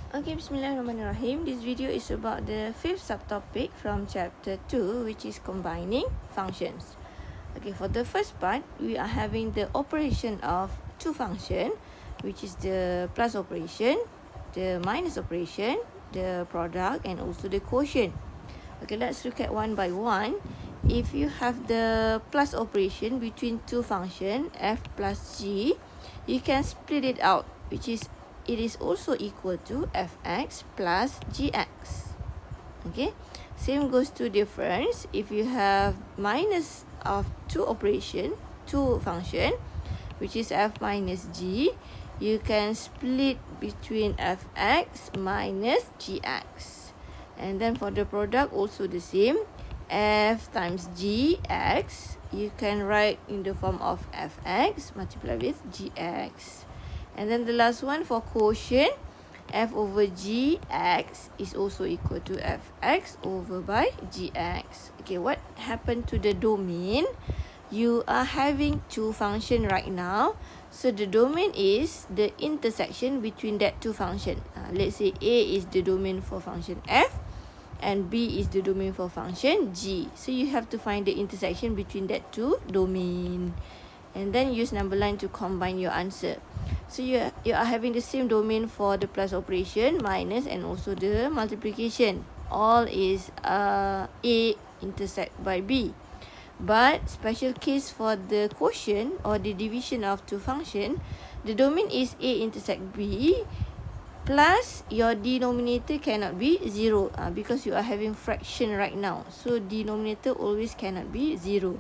Okay, Bismillahirrahmanirrahim. This video is about the fifth subtopic from chapter 2, which is combining functions. Okay, for the first part, we are having the operation of two functions, which is the plus operation, the minus operation, the product, and also the quotient. Okay, let's look at one by one. If you have the plus operation between two functions, f plus g, you can split it out, which is it is also equal to fx plus gx. Okay, same goes to difference. If you have minus of two function, which is f minus g, you can split between fx minus gx. And then for the product, also the same. F times gx, you can write in the form of fx multiplied with gx. And then the last one for quotient, f over gx is also equal to fx over by gx. Okay, what happened to the domain? You are having two functions right now. So the domain is the intersection between that two functions. Let's say A is the domain for function f and B is the domain for function g. So you have to find the intersection between that two domain. And then use number line to combine your answer. So you are having the same domain for the plus operation, minus, and also the multiplication. All is A intersect by B. But special case for the quotient or the division of two functions, the domain is A intersect B, plus your denominator cannot be 0 because you are having fraction right now. So denominator always cannot be 0.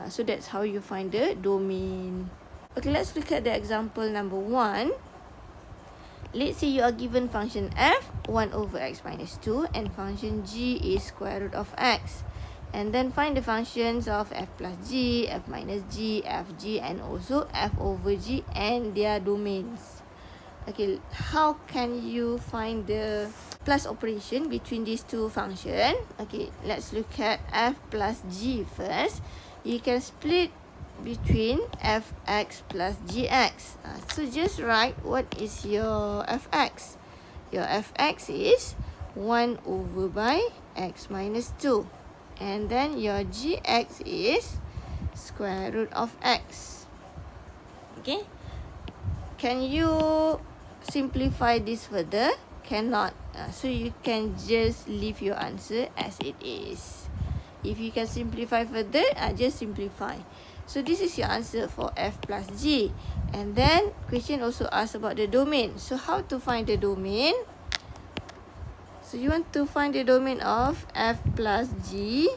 So that's how you find the domain. Okay, let's look at the example number 1. Let's say you are given function f, 1 over x minus 2, and function g is square root of x. And then find the functions of f plus g, f minus g, f g, and also f over g and their domains. Okay, how can you find the plus operation between these two functions? Okay, let's look at f plus g first. You can split between fx plus gx. So just write what is your fx. Your fx is 1 over by x minus 2. And then your gx is square root of x. Okay. Can you simplify this further? Cannot. So you can just leave your answer as it is. If you can simplify further, just simplify. So this is your answer for f plus g. And then question also asks about the domain. So how to find the domain? So you want to find the domain of f plus g.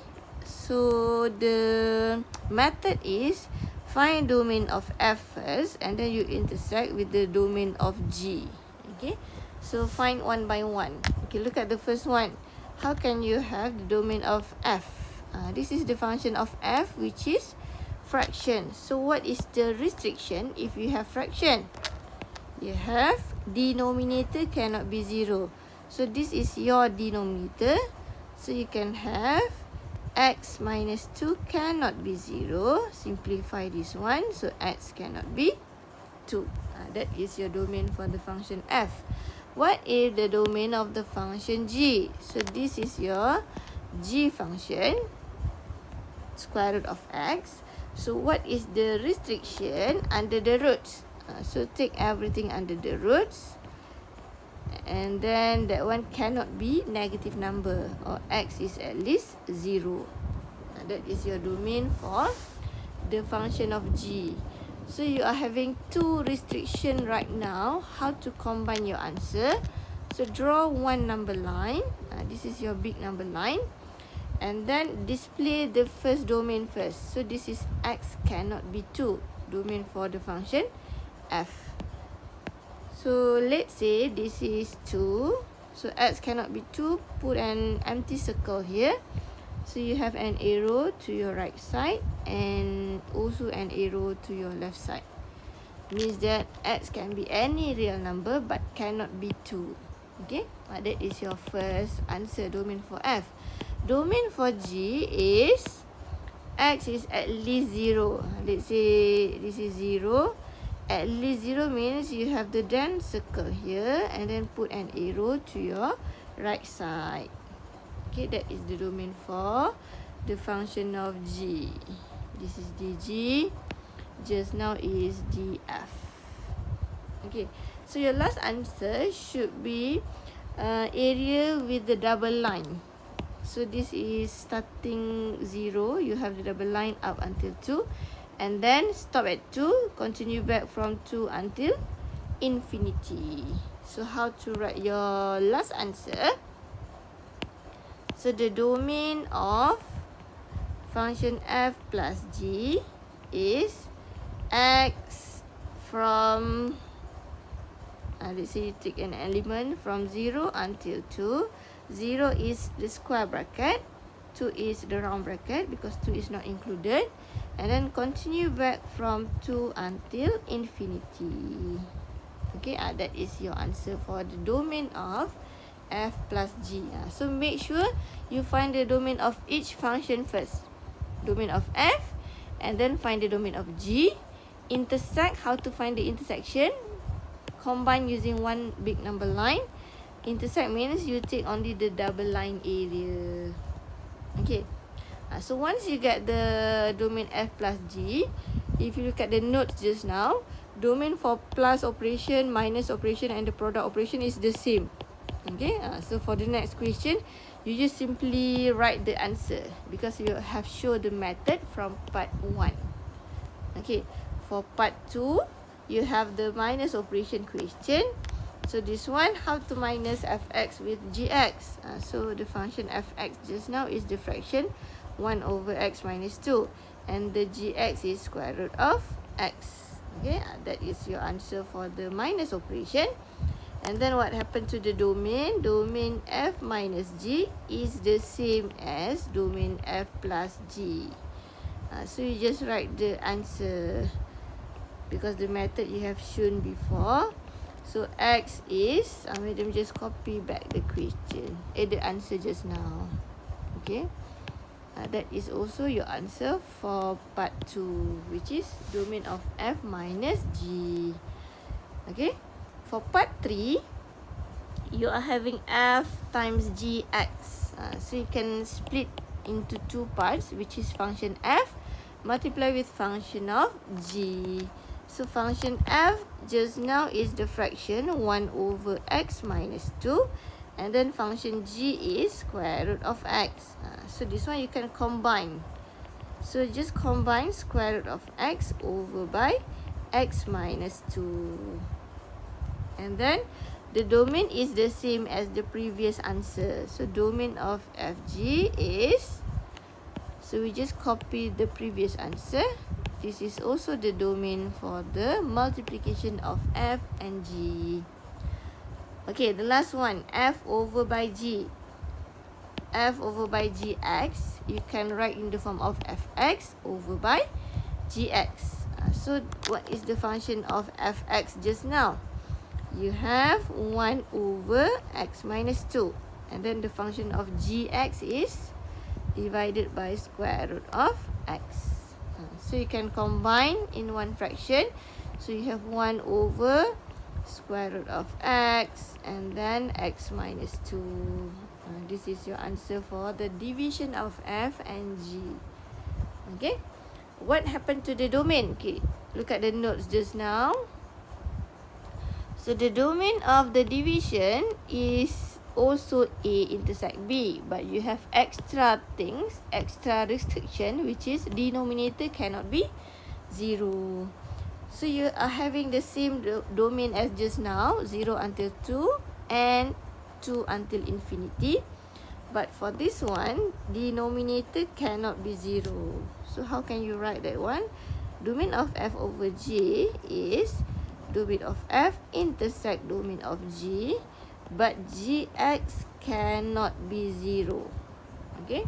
So the method is find domain of f first and then you intersect with the domain of g. Okay. So find one by one. Okay, look at the first one. How can you have the domain of f? This is the function of f, which is fraction. So what is the restriction if you have fraction? You have denominator cannot be 0. So this is your denominator. So you can have x minus 2 cannot be 0. Simplify this one. So x cannot be 2. That is your domain for the function f. What is the domain of the function g? So this is your g function, square root of x. So what is the restriction under the roots? So take everything under the roots. And then that one cannot be negative number, or x is at least 0. That is your domain for the function of g. So you are having two restrictions right now. How to combine your answer? So draw one number line. This is your big number line. And then display the first domain first. So this is x cannot be 2. Domain for the function f. So let's say this is 2. So x cannot be 2. Put an empty circle here. So you have an arrow to your right side and also an arrow to your left side. Means that x can be any real number but cannot be 2. Okay, that is your first answer, domain for f. Domain for g is x is at least 0. Let's say this is 0 At least 0 means you have to then circle here and then put an arrow to your right side. Okay, that is the domain for the function of g. This is dg. Just now is df. Okay, so your last answer should be area with the double line. So this is starting 0. You have the double line up until 2. And then stop at 2. Continue back from 2 until infinity. So how to write your last answer? So the domain of function f plus g is x from, let's say you take an element from 0 until 2. 0 is the square bracket. 2 is the round bracket because 2 is not included. And then continue back from 2 until infinity. Okay, that is your answer for the domain of f plus g. So make sure you find the domain of each function first. Domain of f, and then find the domain of g. Intersect, how to find the intersection? Combine using one big number line. Intersect means you take only the double line area. Okay. So once you get the domain f plus g, if you look at the notes just now, domain for plus operation, minus operation and the product operation is the same. Okay, so for the next question, you just simply write the answer because you have shown the method from part 1. Okay, for part 2, you have the minus operation question. So this one, how to minus fx with gx. So the function fx just now is the fraction 1 over x minus 2. And the gx is square root of x. Okay, that is your answer for the minus operation. And then what happened to the domain? Domain f minus g is the same as domain f plus g. So you just write the answer because the method you have shown before. So x is, let me just copy back the question, the answer just now. Okay. That is also your answer for part 2, which is domain of f minus g. Okay. For part 3, you are having f times gx. So you can split into 2 parts, which is function f multiply with function of g. So function f just now is the fraction 1 over x minus 2. And then function g is square root of x. So this one you can combine. So just combine square root of x over by x minus 2. And then the domain is the same as the previous answer. So domain of fg is, so we just copy the previous answer. This is also the domain for the multiplication of f and g. Okay, the last one, f over by g. F over by gx, you can write in the form of fx over by gx. So what is the function of fx just now? You have 1 over x minus 2. And then the function of gx is divided by square root of x. So you can combine in one fraction. So you have 1 over square root of x and then x minus 2. This is your answer for the division of f and g. Okay. What happened to the domain? Okay. Look at the notes just now. So the domain of the division is also A intersect B. But you have extra things, extra restriction, which is denominator cannot be 0. So you are having the same domain as just now, 0 until 2 and 2 until infinity. But for this one, denominator cannot be 0. So how can you write that one? Domain of f over g is domain of f intersect domain of g, but gx cannot be 0. Okay?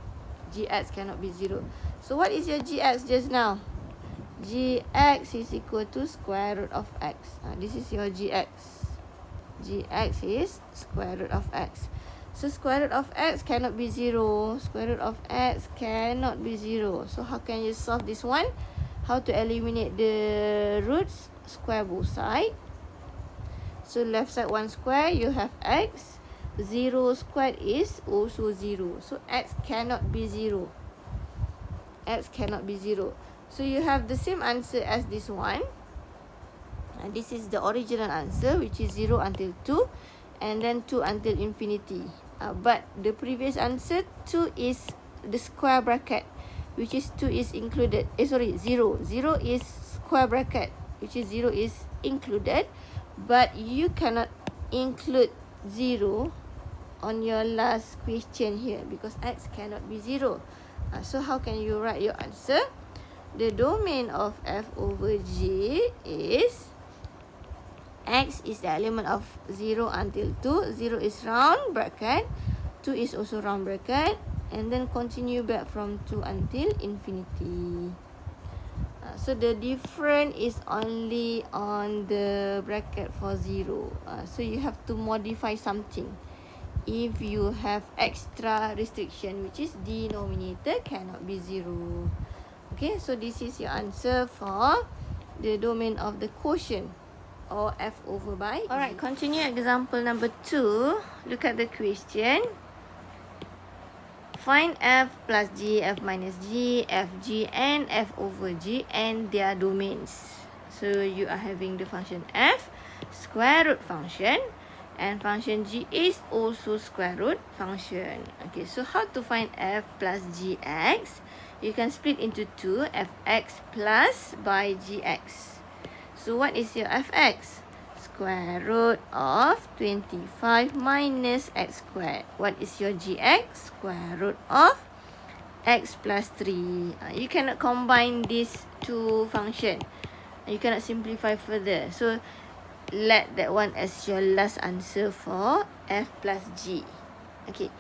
Gx cannot be 0. So what is your gx just now? Gx is equal to square root of x. This is your gx. Gx is square root of x. So square root of x cannot be 0. Square root of x cannot be 0. So how can you solve this one? How to eliminate the roots? square both side. So left side 1 square, you have x. 0 squared is also 0. So x cannot be 0. X cannot be 0. So you have the same answer as this one. And this is the original answer, which is 0 until 2. And then 2 until infinity. But the previous answer, 2 is the square bracket, which is 2 is included. 0. 0 is square bracket, which is 0 is included. But you cannot include 0 on your last question here because x cannot be 0. So how can you write your answer? The domain of f over g is x is the element of 0 until 2. 0 is round bracket. 2 is also round bracket. And then continue back from 2 until infinity. So the difference is only on the bracket for 0. So you have to modify something. If you have extra restriction, which is denominator cannot be 0. Okay, so this is your answer for the domain of the quotient or f over by g. Alright, continue example number 2. Look at the question. Find f plus g, f minus g, f g and f over g and their domains. So you are having the function f, square root function, and function g is also square root function. Okay, so how to find f plus gx? You can split into 2, fx plus by gx. So what is your fx? Square root of 25 minus x squared. What is your gx? Square root of x plus 3. You cannot combine these two functions. You cannot simplify further. So let that one as your last answer for f plus g. Okay.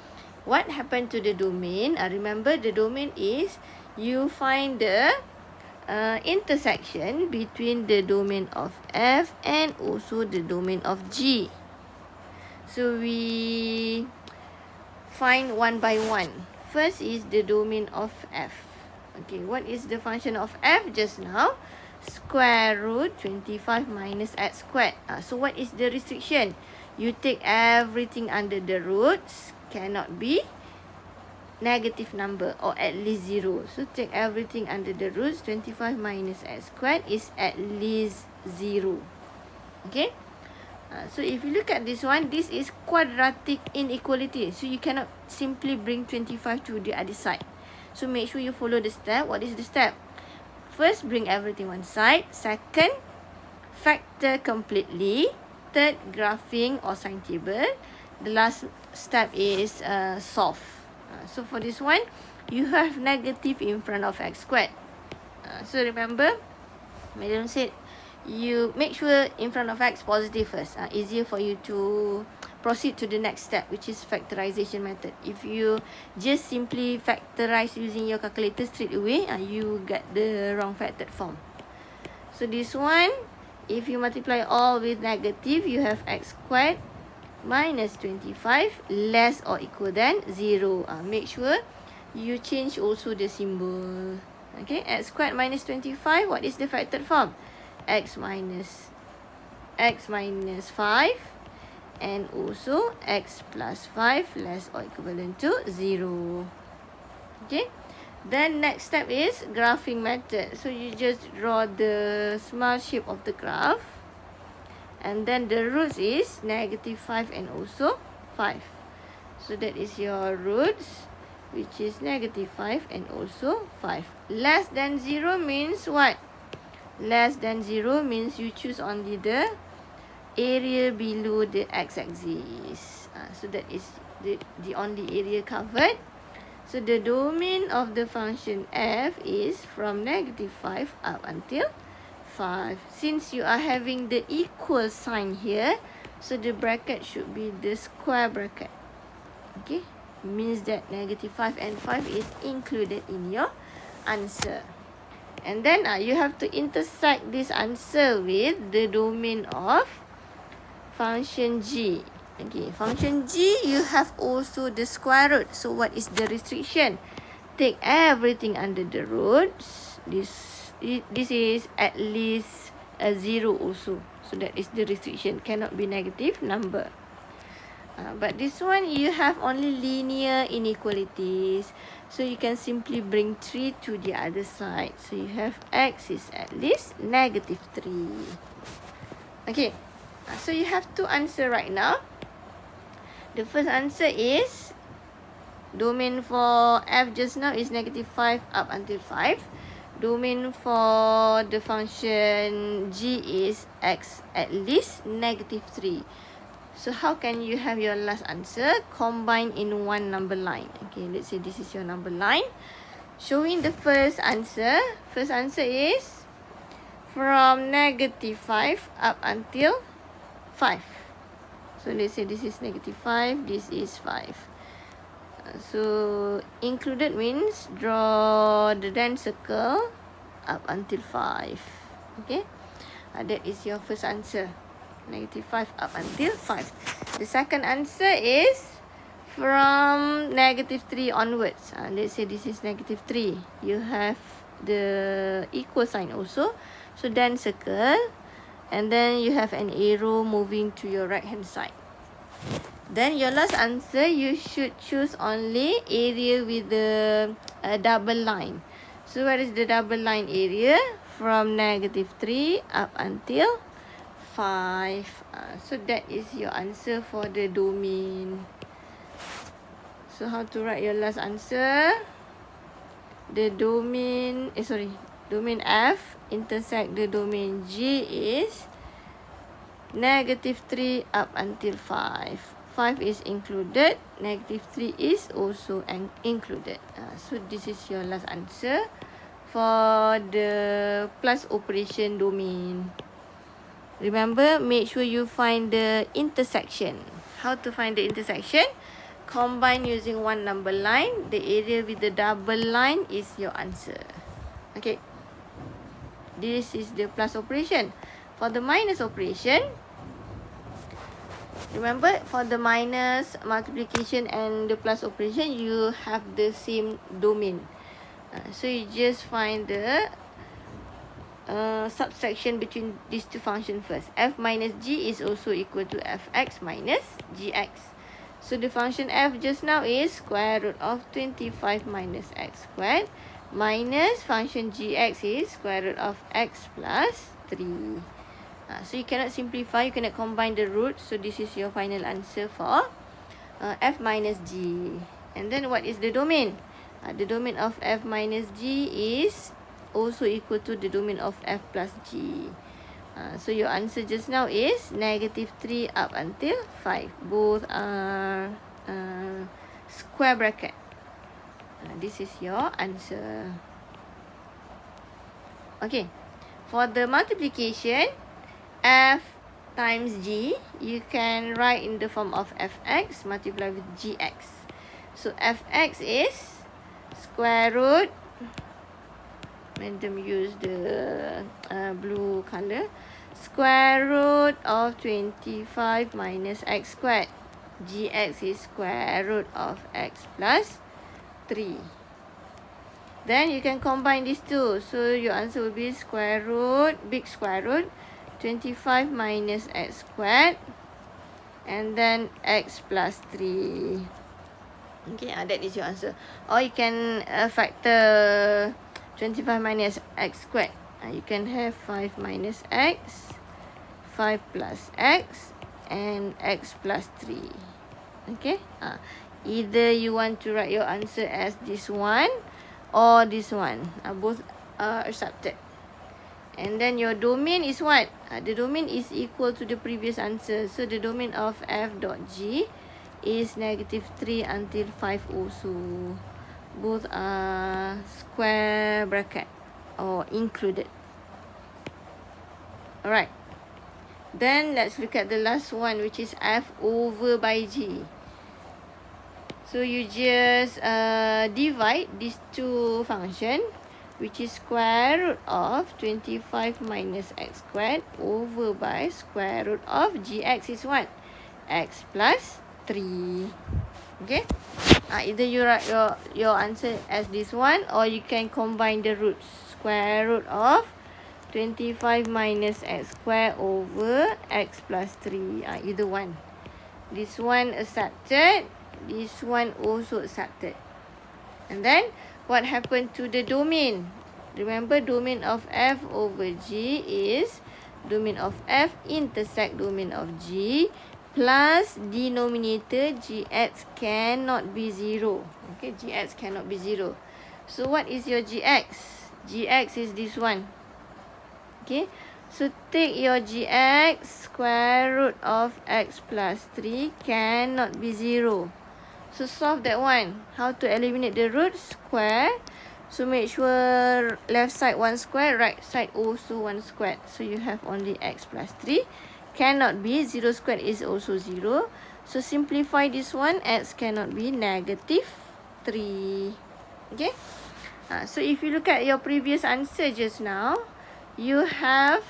What happened to the domain? Remember the domain is you find the intersection between the domain of f and also the domain of g. So we find one by one. First is the domain of f. Okay, what is the function of f just now? Square root 25 minus x squared. So what is the restriction? You take everything under the roots, cannot be negative number or at least 0. So take everything under the roots. 25 minus x squared is at least 0. Okay. So if you look at this one, this is quadratic inequality. So you cannot simply bring 25 to the other side. So make sure you follow the step. What is the step? First, bring everything one side. Second, factor completely. Third, graphing or sign table. The last step is solve. So for this one, you have negative in front of x squared. So remember, Madam said, you make sure in front of x positive first. Easier for you to proceed to the next step, which is factorization method. If you just simply factorize using your calculator straight away, you get the wrong factored form. So this one, if you multiply all with negative, you have x squared minus 25 less or equal than 0. Make sure you change also the symbol. Okay, x squared minus 25, what is the factored form? x minus 5 and also x plus 5 less or equivalent to 0. Okay, then next step is graphing method. So you just draw the small shape of the graph. And then the roots is negative 5 and also 5. So that is your roots, which is negative 5 and also 5. Less than 0 means what? Less than 0 means you choose only the area below the x-axis. So that is the only area covered. So the domain of the function f is from negative 5 up until 5. Since you are having the equal sign here, so the bracket should be the square bracket. Okay, means that negative 5 and 5 is included in your answer. And then you have to intersect this answer with the domain of function g. Okay, function g, you have also the square root. So what is the restriction? Take everything under the roots. This is at least a 0 also. So that is the restriction, cannot be negative number. But this one, you have only linear inequalities. So you can simply bring 3 to the other side. So you have x is at least negative 3. Okay, so you have to answer right now. The first answer is, domain for f just now is negative 5 up until 5. Domain for the function g is x at least negative 3. So how can you have your last answer? Combine in one number line. Okay, let's say this is your number line. Showing the first answer. First answer is from negative 5 up until 5. So let's say this is negative 5, this is 5. So included means draw the then circle up until 5. Okay, that is your first answer. Negative 5 up until 5. The second answer is from negative 3 onwards. Let's say this is negative 3. You have the equal sign also. So then circle. And then you have an arrow moving to your right hand side. Then your last answer, you should choose only area with the double line. So where is the double line area? From negative 3 up until 5. So that is your answer for the domain. So how to write your last answer? The domain, domain F intersect the domain G is negative 3 up until 5. 5 is included, negative 3 is also included. So this is your last answer for the plus operation domain. Remember, make sure you find the intersection. How to find the intersection? Combine using one number line. The area with the double line is your answer. Okay. This is the plus operation. For the minus operation, remember, for the minus, multiplication and the plus operation, you have the same domain. So you just find the subtraction between these two functions first. F minus g is also equal to fx minus gx. So the function f just now is square root of 25 minus x squared minus function gx is square root of x plus 3. So you cannot simplify, you cannot combine the roots. So this is your final answer for f minus g. And then what is the domain? The domain of f minus g is also equal to the domain of f plus g. So your answer just now is negative 3 up until 5. Both are square bracket. This is your answer. Okay. For the multiplication, f times g, you can write in the form of fx multiplied with gx. So fx is square root, madam use the blue color, square root of 25 minus x squared. Gx is square root of x plus 3. Then you can combine these two. So your answer will be square root, big square root, 25 minus x squared. And then x plus 3. Okay, that is your answer. Or you can factor 25 minus x squared. You can have 5 minus x, 5 plus x, and x plus 3. Okay. Either you want to write your answer as this one or this one. Both are accepted. And then your domain is what? The domain is equal to the previous answer. So the domain of f dot g is negative 3 until 5 also. Both are square bracket or included. Alright. Then let's look at the last one, which is f over by g. So you just divide these two functions, which is square root of 25 minus x squared over by square root of gx is what? X plus 3. Okay. Either you write your answer as this one, or you can combine the roots. Square root of 25 minus x square over x plus 3. Either one. This one accepted. This one also accepted. And then, what happened to the domain? Remember, domain of f over g is domain of f intersect domain of g plus denominator gx cannot be 0. Okay, gx cannot be 0. So, what is your gx? Gx is this one. Okay, so take your gx, square root of x plus 3 cannot be 0. So, solve that one. How to eliminate the root? Square. So, make sure left side 1 square, right side also 1 square. So, you have only x plus 3. Cannot be. 0 squared is also 0. So, simplify this one. X cannot be negative 3. Okay. So, if you look at your previous answer just now, you have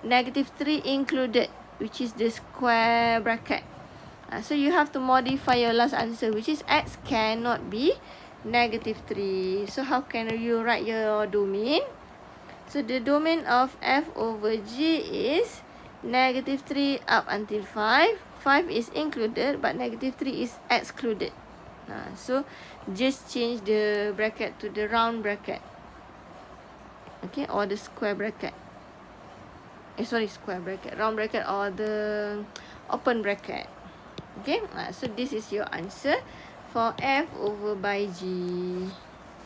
negative 3 included, which is the square bracket. So, you have to modify your last answer, which is x cannot be negative 3. So, how can you write your domain? So, the domain of f over g is negative 3 up until 5. 5 is included, but negative 3 is excluded. So, just change the bracket to the round bracket. Okay, or the square bracket. Square bracket. Round bracket or the open bracket. Okay, so this is your answer for f over by g.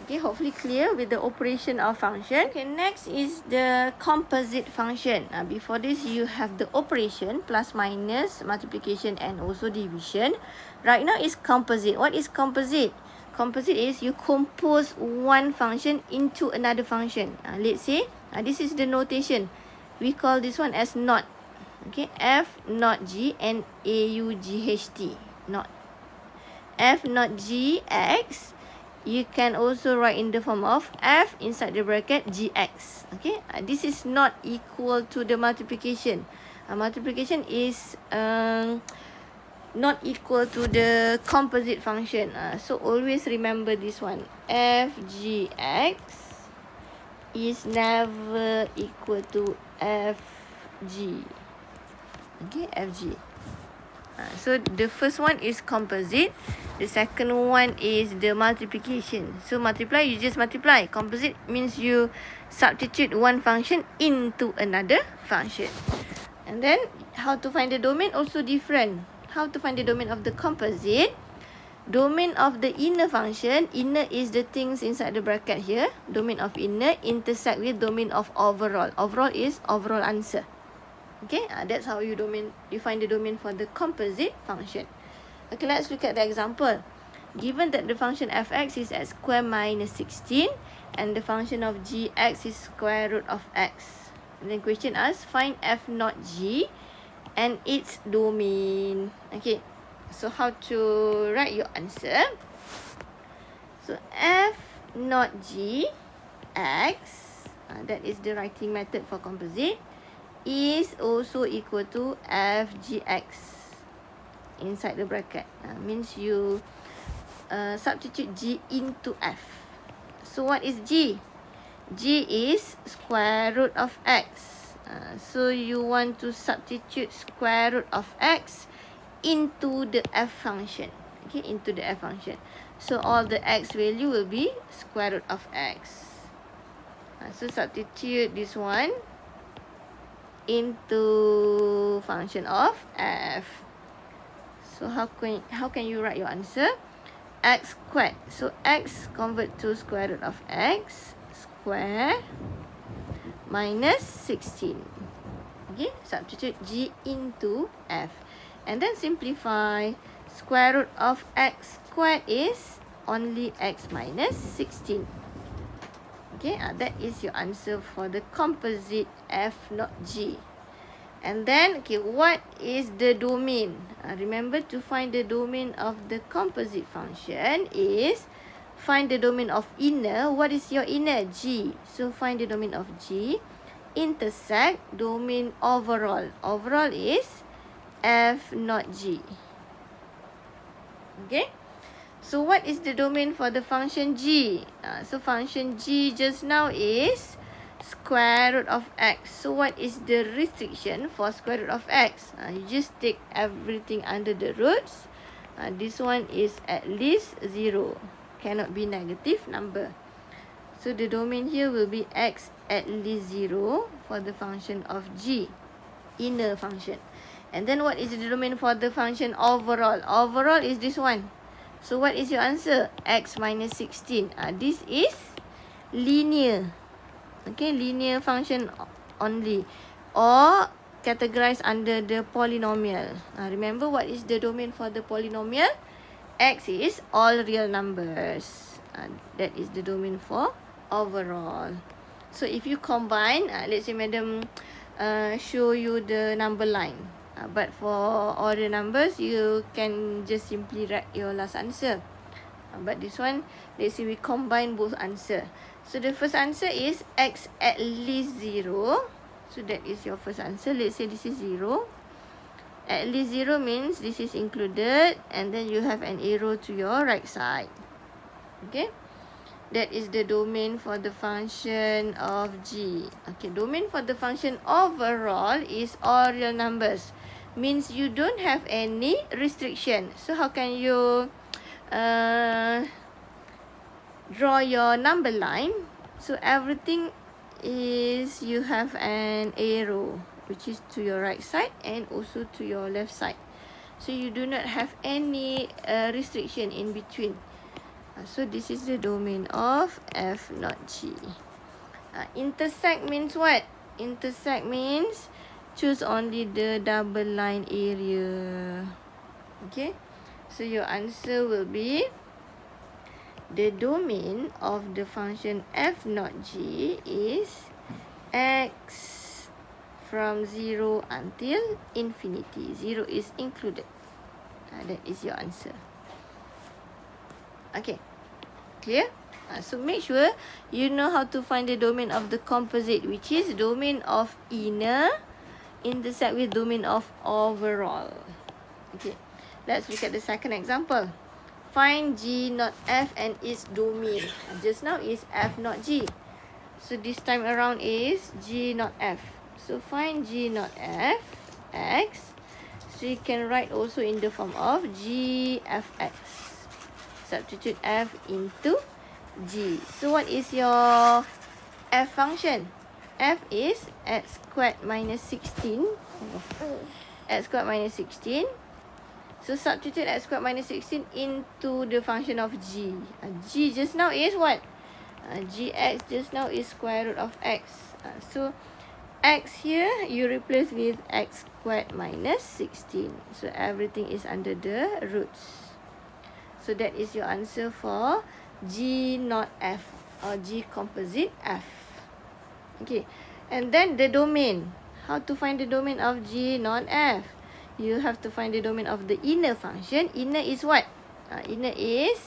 Okay, hopefully clear with the operation of function. Okay, next is the composite function. Before this, you have the operation, plus, minus, multiplication, and also division. Right now is composite. What is composite? Composite is you compose one function into another function. Let's say, this is the notation. We call this one as not. Okay, f not g and a-u-g-h-t. Not. F not g x. You can also write in the form of f inside the bracket gx. Okay, this is not equal to the multiplication. Multiplication is not equal to the composite function. So always remember this one. F gx is never equal to f g. Okay, fg. So the first one is composite. The second one is the multiplication. So multiply, you just multiply. Composite means you substitute one function into another function. And then how to find the domain also different. How to find the domain of the composite? Domain of the inner function. Inner is the things inside the bracket here. Domain of inner intersect with domain of overall. Overall is overall answer. Okay, that's how you find the domain for the composite function. Okay, let's look at the example. Given that the function fx is x squared minus 16 and the function of gx is square root of x. And then question asks, find f not g and its domain. Okay, so how to write your answer? So f not g x, that is the writing method for composite, is also equal to fgx inside the bracket. Means you substitute g into f. So what is g? G is square root of x. So you want to substitute square root of x into the f function. Okay, into the f function. So all the x value will be square root of x. So substitute this one into function of f. So how can you write your answer? X squared. So x convert to square root of x square minus 16. Okay, substitute g into f. And then simplify. Square root of x squared is only x minus 16. Okay, that is your answer for the composite f not g. And then, okay, what is the domain? Remember, to find the domain of the composite function is find the domain of inner. What is your inner? G. So, find the domain of G. Intersect domain overall. Overall is f not g. Okay. So, what is the domain for the function g? So, function g just now is square root of x. So what is the restriction for square root of x? You just take everything under the roots. This one is at least 0. Cannot be negative number. So the domain here will be x at least 0 for the function of g, inner function. And then what is the domain for the function overall? Overall is this one. So what is your answer? X minus 16. This is linear. Okay, linear function only. Or categorized under the polynomial. Remember what is the domain for the polynomial? X is all real numbers. That is the domain for overall. So if you combine, let's say madam show you the number line. But for all the numbers, you can just simply write your last answer. But this one, let's say we combine both answer. So the first answer is x at least 0. So that is your first answer. Let's say this is 0. At least 0 means this is included. And then you have an arrow to your right side. Okay. That is the domain for the function of g. Okay, domain for the function overall is all real numbers. Means you don't have any restriction. So how can you draw your number line? So everything is you have an arrow which is to your right side and also to your left side. So you do not have any restriction in between. So this is the domain of f not g. Intersect means what? Intersect means choose only the double line area. Okay. So your answer will be the domain of the function f not g is x from 0 until infinity. 0 is included. That is your answer. Okay. Clear? So make sure you know how to find the domain of the composite, which is domain of inner intersect with domain of overall. Okay. Let's look at the second example. Find g not f and its domain. Just now is f not g. So this time around is g not f. So find g not f, x. So you can write also in the form of g fx. Substitute f into g. So what is your f function? F is x squared minus 16. X squared minus 16. So substitute x squared minus 16 into the function of g. G just now is what? Gx just now is square root of x. So x here you replace with x squared minus 16. So everything is under the roots. So that is your answer for g not f or g composite f. Okay. And then the domain. How to find the domain of g not f? You have to find the domain of the inner function. Inner is what? Inner is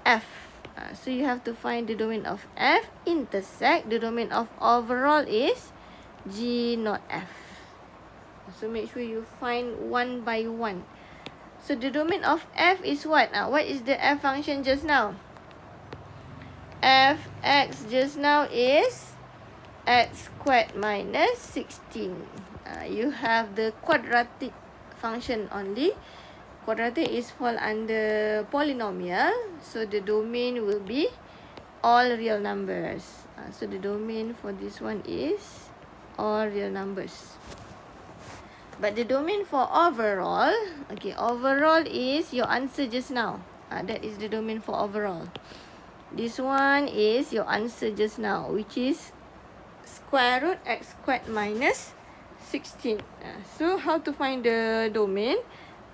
f. So you have to find the domain of f intersect. The domain of overall is g not f. So make sure you find one by one. So the domain of f is what? What is the f function just now? Fx just now is x squared minus 16. You have the quadratic function only. Quadratic is fall under polynomial. So the domain will be all real numbers. So the domain for this one is all real numbers. But the domain for overall, okay, overall is your answer just now. That is the domain for overall. This one is your answer just now, which is square root x squared minus 16. So how to find the domain?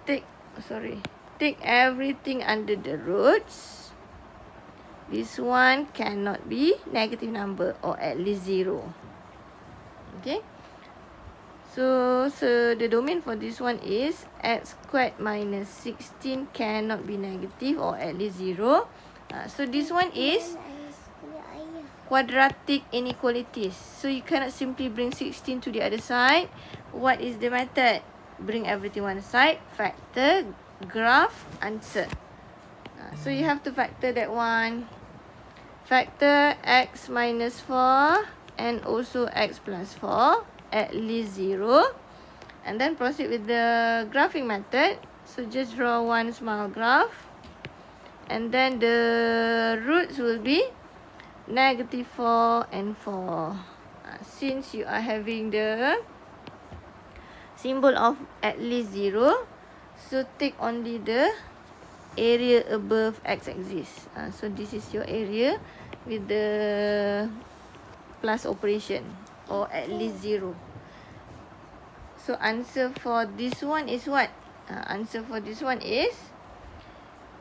Take everything under the roots. This one cannot be negative number or at least 0. Okay. So the domain for this one is x squared minus 16 cannot be negative or at least 0. So this one is quadratic inequalities. So you cannot simply bring 16 to the other side. What is the method? Bring everything one side, factor, graph, answer. So you have to factor that one. factor x minus 4 and also x plus 4 at least 0. And then proceed with the graphing method. So just draw one small graph. And then the roots will be negative 4 and 4. Since you are having the symbol of at least 0, so take only the area above x-axis. So this is your area with the plus operation or at least 0. So answer for this one is what? Answer for this one is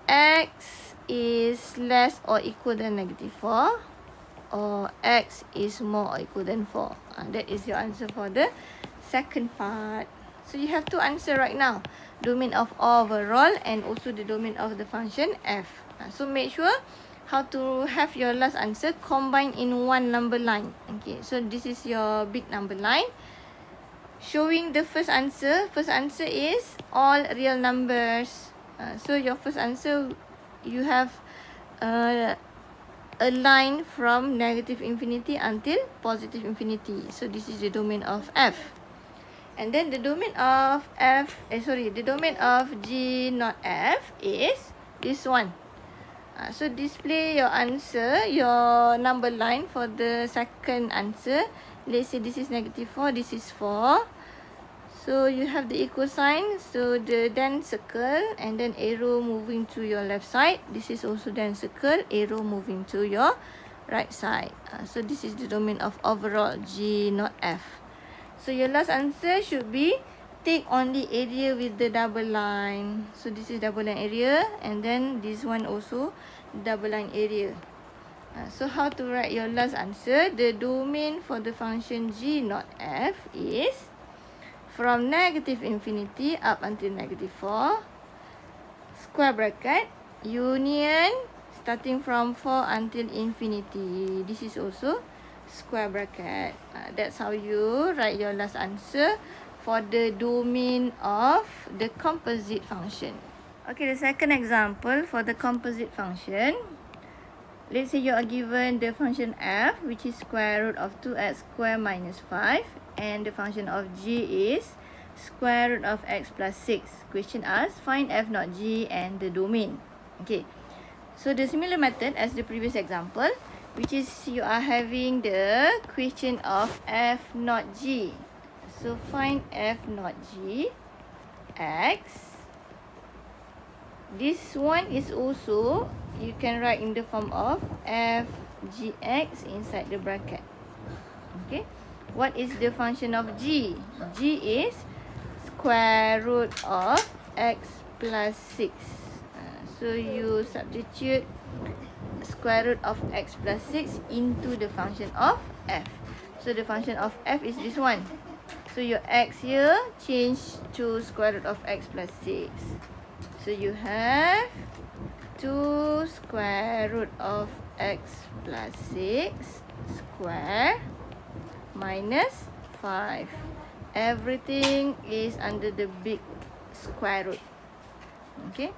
x is less or equal than negative 4 or x is more or equal than 4. That is your answer for the second part. So you have to answer right now. Domain of overall and also the domain of the function f. So make sure how to have your last answer combined in one number line. Okay, so this is your big number line. Showing the first answer. First answer is all real numbers. So your first answer, you have a line from negative infinity until positive infinity. So this is the domain of f. And then the domain of the domain of G not f is this one. So display your answer, your number line for the second answer. Let's say this is negative 4, this is 4. So you have the equal sign. So then circle and then arrow moving to your left side. This is also then circle, arrow moving to your right side. So this is the domain of overall G not f. So your last answer should be take only area with the double line. So this is double line area and then this one also double line area. So how to write your last answer? The domain for the function G not f is from negative infinity up until negative 4, square bracket, union starting from 4 until infinity. This is also square bracket. That's how you write your last answer for the domain of the composite function. Okay, the second example for the composite function. Let's say you are given the function f, which is square root of 2x squared minus 5. And the function of g is square root of x plus 6. Question asks, find f not g and the domain. Okay, so the similar method as the previous example, which is you are having the question of f not g. So find f not g x. This one is also, you can write in the form of f gx inside the bracket. Okay. What is the function of g? G is square root of x plus 6. So you substitute square root of x plus 6 into the function of f. So the function of f is this one. So your x here change to square root of x plus 6. So you have 2 square root of x plus 6 square minus 5. Everything is under the big square root. Okay.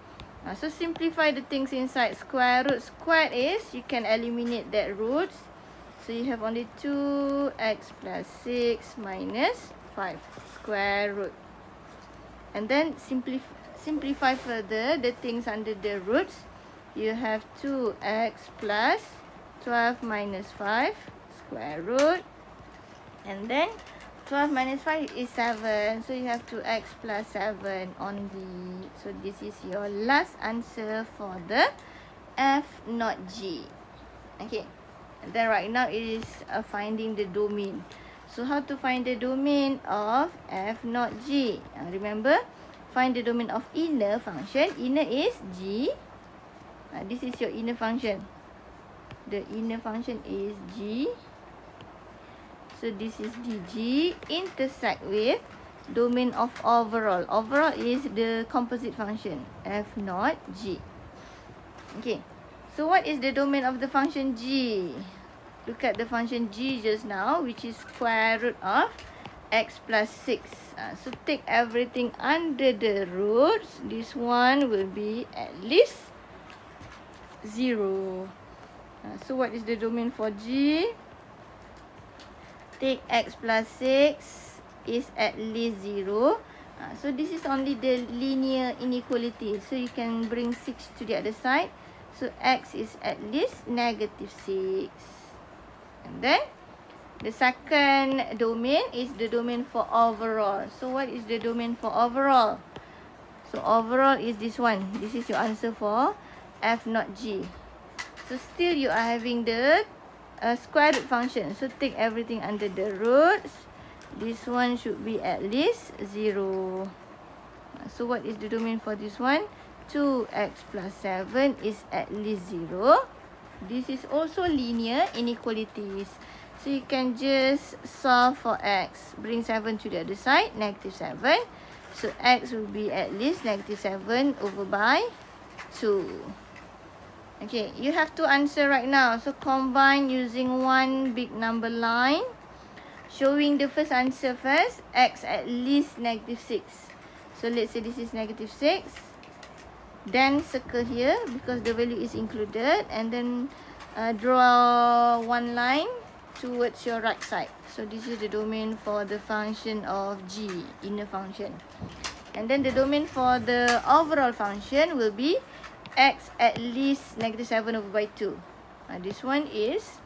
So simplify the things inside square root. Squared is, you can eliminate that roots. So you have only 2x plus 6 minus 5 square root. And then simplify further the things under the roots. You have 2x plus 12 minus 5 square root. And then 12 minus 5 is 7. So you have 2x plus 7 only. So this is your last answer for the f not g. Okay. And then right now it is finding the domain. So how to find the domain of f not g? Remember, find the domain of inner function. Inner is g. This is your inner function. The inner function is g. So this is dg intersect with domain of overall. Overall is the composite function f not g. Okay. So what is the domain of the function g? Look at the function g just now, which is square root of x plus 6. So take everything under the roots. This one will be at least 0. So what is the domain for G? Take x plus 6 is at least 0. So this is only the linear inequality. So you can bring 6 to the other side. So x is at least negative 6. And then the second domain is the domain for overall. So what is the domain for overall? So overall is this one. This is your answer for f not g. So still you are having the square root function. So take everything under the roots. This one should be at least 0. So what is the domain for this one? 2x plus 7 is at least 0. This is also linear inequalities. So you can just solve for x. Bring 7 to the other side, negative 7. So x will be at least negative 7 over by 2. Okay, you have to answer right now. So combine using one big number line. Showing the first answer first. X at least negative 6. So let's say this is negative 6. Then circle here because the value is included. And then draw one line towards your right side. So this is the domain for the function of G, inner function. And then the domain for the overall function will be x at least negative 7 over by 2. This one is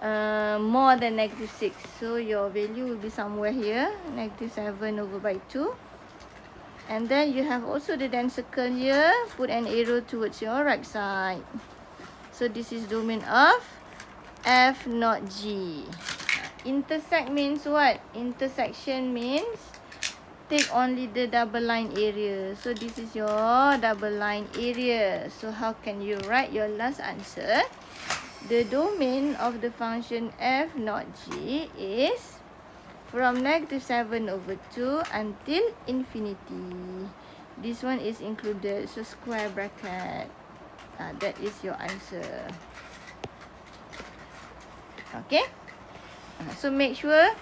more than negative 6. So your value will be somewhere here. Negative 7 over by 2. And then you have also the then circle here. Put an arrow towards your right side. So this is domain of f not g. Intersect means what? Intersection means take only the double line area. So this is your double line area. So how can you write your last answer? The domain of the function f not g is from negative 7 over 2 until infinity. This one is included. So square bracket. That is your answer. Okay. So make sure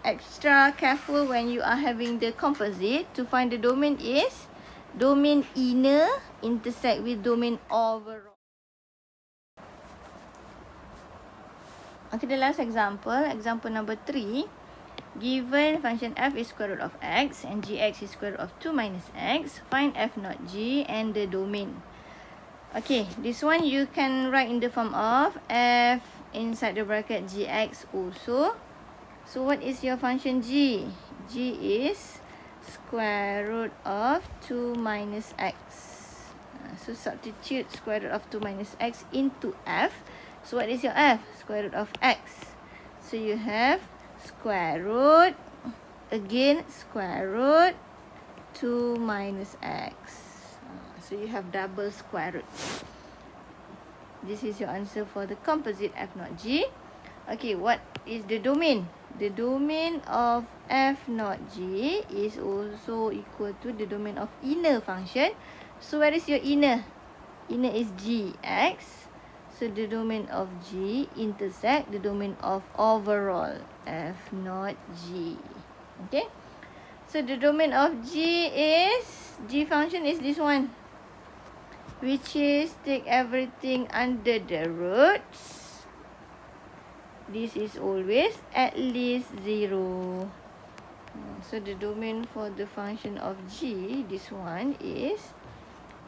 extra careful when you are having the composite to find the domain is domain inner intersect with domain overall. Okay, the last example, example number 3. Given function f is square root of x and gx is square root of 2 minus x, find f not g and the domain. Okay, this one you can write in the form of f inside the bracket gx also. So what is your function g? G is square root of 2 minus x. So substitute square root of 2 minus x into f. So what is your f? Square root of x. So you have square root, again square root, 2 minus x. So you have double square root. This is your answer for the composite f not g. Okay, what is the domain? The domain of f not g is also equal to the domain of inner function. So where is your inner? Inner is gx. So the domain of g intersect the domain of overall f not g. Okay. So the domain of g function is this one. Which is take everything under the roots. This is always at least 0. So the domain for the function of g, this one is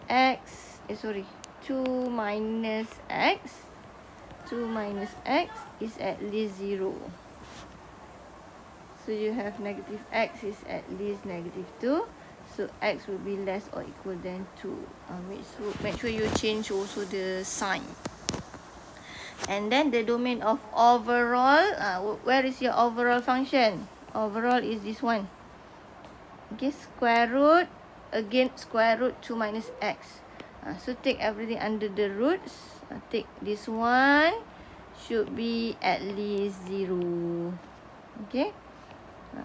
2 minus x. 2 minus x is at least 0. So you have negative x is at least negative 2. So x will be less or equal than 2. Make sure you change also the sign. And then the domain of overall, where is your overall function? Overall is this one. Okay, square root, again square root 2 minus x. So take everything under the roots. Take this one, should be at least 0. Okay.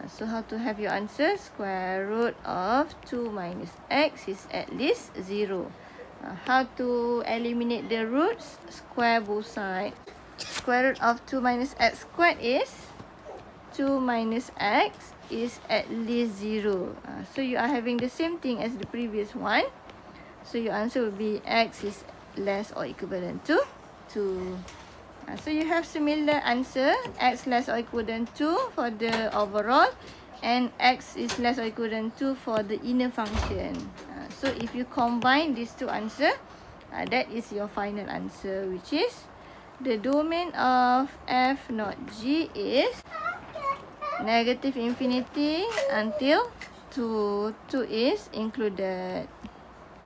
So how to have your answer? Square root of 2 minus x is at least 0. How to eliminate the roots? Square both sides. Square root of 2 minus x squared is 2 minus x is at least 0. So you are having the same thing as the previous one. So your answer will be x is less or equivalent to 2. So you have similar answer, x less or equivalent to for the overall, and x is less or equivalent to for the inner function. So if you combine these two answers, that is your final answer, which is the domain of f not g is negative infinity until 2 is included.